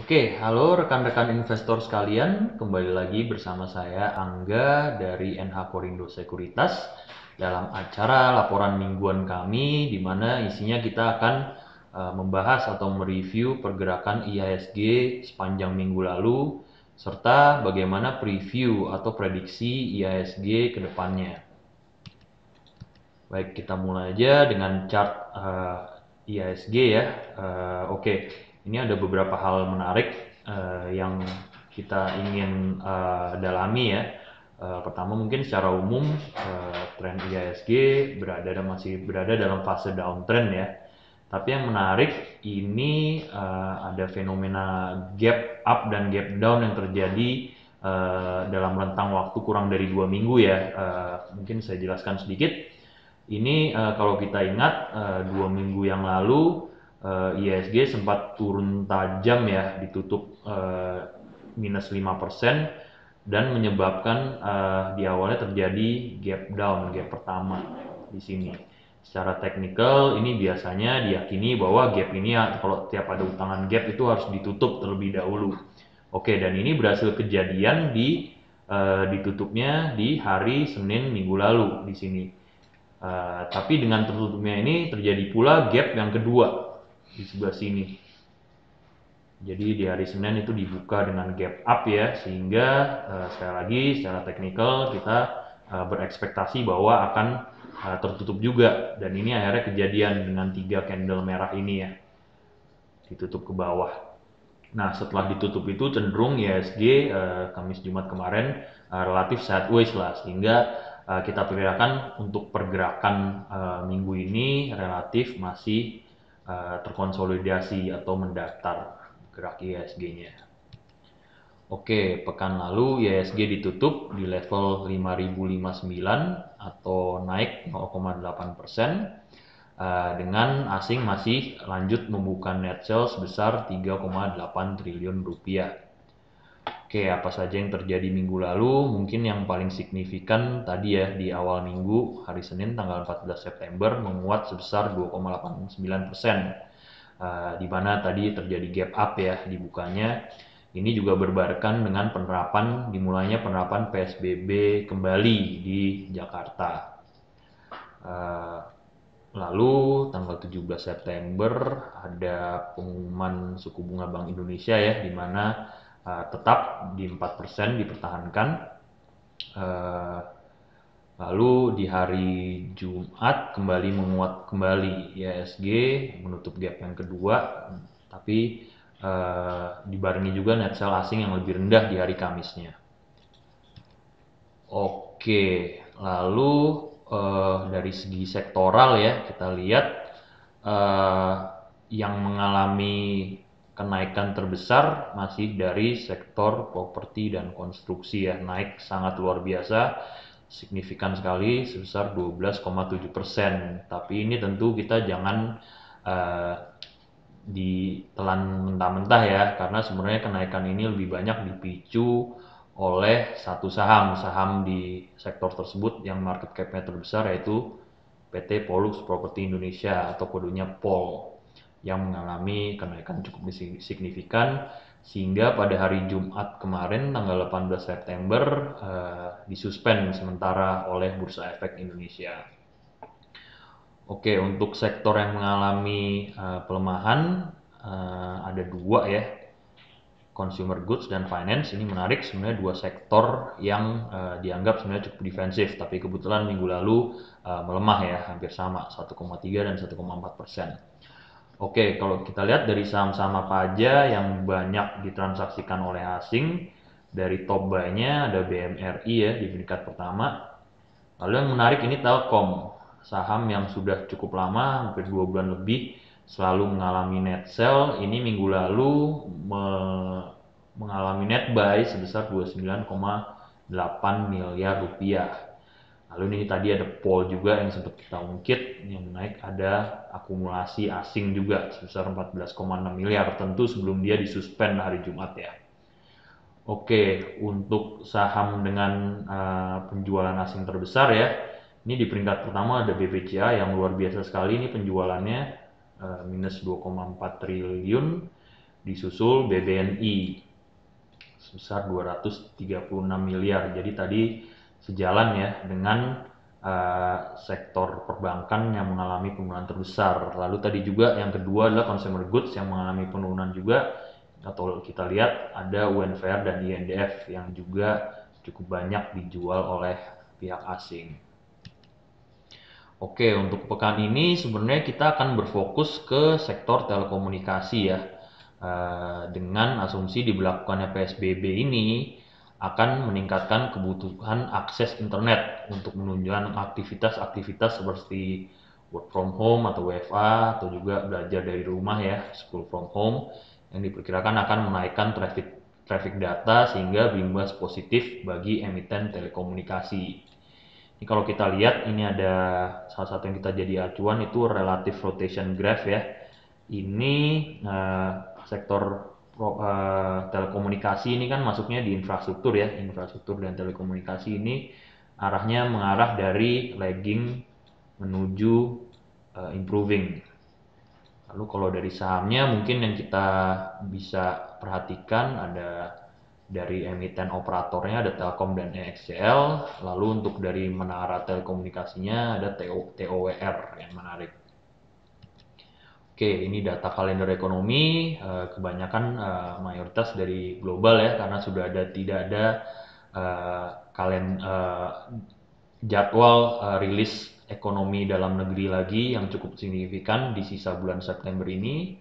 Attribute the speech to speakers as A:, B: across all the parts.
A: Oke, halo rekan-rekan investor sekalian, kembali lagi bersama saya Angga dari NH Korindo Sekuritas dalam acara laporan mingguan kami, di mana isinya kita akan membahas atau mereview pergerakan IHSG sepanjang minggu lalu, serta bagaimana preview atau prediksi IHSG ke depannya. Baik, kita mulai aja dengan chart IHSG ya. Oke, ini ada beberapa hal menarik yang kita ingin dalami ya. Pertama mungkin secara umum tren IHSG masih berada dalam fase downtrend ya. Tapi yang menarik ini ada fenomena gap up dan gap down yang terjadi dalam rentang waktu kurang dari 2 minggu ya. Mungkin saya jelaskan sedikit. Ini kalau kita ingat 2 minggu yang lalu IHSG sempat turun tajam ya, ditutup minus 5% dan menyebabkan di awalnya terjadi gap down, gap pertama di sini. Secara teknikal ini biasanya diyakini bahwa gap ini kalau tiap ada utangan gap itu harus ditutup terlebih dahulu. Oke, dan ini berhasil kejadian ditutupnya di hari Senin minggu lalu di sini. Tapi dengan tertutupnya ini terjadi pula gap yang kedua di sebelah sini. Jadi di hari Senin itu dibuka dengan gap up ya, sehingga sekali lagi secara teknikal kita berekspektasi bahwa akan tertutup juga, dan ini akhirnya kejadian dengan 3 candle merah ini ya, ditutup ke bawah. Nah, setelah ditutup itu cenderung IHSG Kamis Jumat kemarin relatif sideways lah, sehingga kita perkirakan untuk pergerakan minggu ini relatif masih terkonsolidasi atau mendatar gerak IHSG-nya. Oke, pekan lalu IHSG ditutup di level 5059 atau naik 0,8%. Dengan asing masih lanjut membuka net sales sebesar 3,8 triliun rupiah. Oke, apa saja yang terjadi minggu lalu? Mungkin yang paling signifikan tadi ya, di awal minggu hari Senin tanggal 14 September menguat sebesar 2,89%, di mana tadi terjadi gap up ya dibukanya. Ini juga berbarengan dengan dimulainya penerapan PSBB kembali di Jakarta. Lalu tanggal 17 September ada pengumuman suku bunga Bank Indonesia ya, di mana tetap di 4% dipertahankan. Lalu di hari Jumat kembali menguat kembali IHSG, menutup gap yang kedua, tapi dibarengi juga net sell asing yang lebih rendah di hari Kamisnya. Oke, lalu dari segi sektoral ya, kita lihat yang mengalami kenaikan terbesar masih dari sektor properti dan konstruksi ya, naik sangat luar biasa, signifikan sekali sebesar 12,7%. Tapi ini tentu kita jangan ditelan mentah-mentah ya, karena sebenarnya kenaikan ini lebih banyak dipicu oleh satu saham di sektor tersebut yang market cap-nya terbesar, yaitu PT Pollux Property Indonesia atau kodenya POL, yang mengalami kenaikan cukup signifikan, sehingga pada hari Jumat kemarin tanggal 18 September disuspend sementara oleh Bursa Efek Indonesia. Oke, untuk sektor yang mengalami pelemahan ada dua ya, consumer goods dan finance. Ini menarik, sebenarnya dua sektor yang dianggap sebenarnya cukup defensif, tapi kebetulan minggu lalu melemah ya, hampir sama 1,3 dan 1,4%. Oke, kalau kita lihat dari saham-saham apa aja yang banyak ditransaksikan oleh asing, dari top buy-nya ada BMRI ya di peringkat pertama. Lalu yang menarik ini Telkom, saham yang sudah cukup lama, hampir 2 bulan lebih, selalu mengalami net sell. Ini minggu lalu mengalami net buy sebesar 29,8 miliar rupiah. Lalu ini tadi ada POL juga yang sempat kita ungkit, yang naik ada akumulasi asing juga sebesar 14,6 miliar, tentu sebelum dia disuspend hari Jumat ya. Oke, untuk saham dengan penjualan asing terbesar ya, ini di peringkat pertama ada BBCA yang luar biasa sekali, ini penjualannya minus 2,4 triliun. disusul BBNI sebesar 236 miliar. Jadi tadi sejalan ya dengan sektor perbankan yang mengalami penurunan terbesar. Lalu tadi juga yang kedua adalah consumer goods yang mengalami penurunan juga, atau kita lihat ada UNVR dan INDF yang juga cukup banyak dijual oleh pihak asing. Oke, untuk pekan ini sebenarnya kita akan berfokus ke sektor telekomunikasi ya. Dengan asumsi diberlakukannya PSBB ini akan meningkatkan kebutuhan akses internet untuk menunjang aktivitas-aktivitas seperti work from home atau WFA, atau juga belajar dari rumah ya, school from home, yang diperkirakan akan menaikkan traffic data sehingga berimbas positif bagi emiten telekomunikasi. Ini kalau kita lihat, ini ada salah satu yang kita jadi acuan itu relative rotation graph ya. Ini sektor telekomunikasi ini kan masuknya di infrastruktur ya, infrastruktur dan telekomunikasi ini arahnya mengarah dari lagging menuju improving. Lalu kalau dari sahamnya mungkin yang kita bisa perhatikan ada dari emiten operatornya ada Telkom dan EXCL, lalu untuk dari menara telekomunikasinya ada TOWR yang menarik. Oke, ini data kalender ekonomi, kebanyakan mayoritas dari global ya, karena sudah tidak ada jadwal rilis ekonomi dalam negeri lagi yang cukup signifikan di sisa bulan September ini.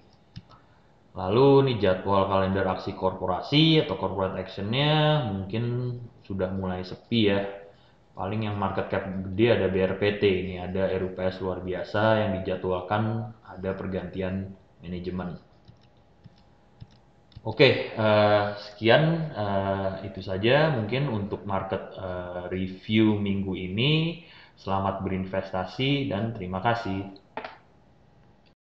A: Lalu ini jadwal kalender aksi korporasi atau corporate actionnya mungkin sudah mulai sepi ya. Paling yang market cap gede ada BRPT, ini ada RUPS luar biasa yang dijadwalkan ada pergantian manajemen. Oke, sekian itu saja mungkin untuk market review minggu ini. Selamat berinvestasi dan terima kasih.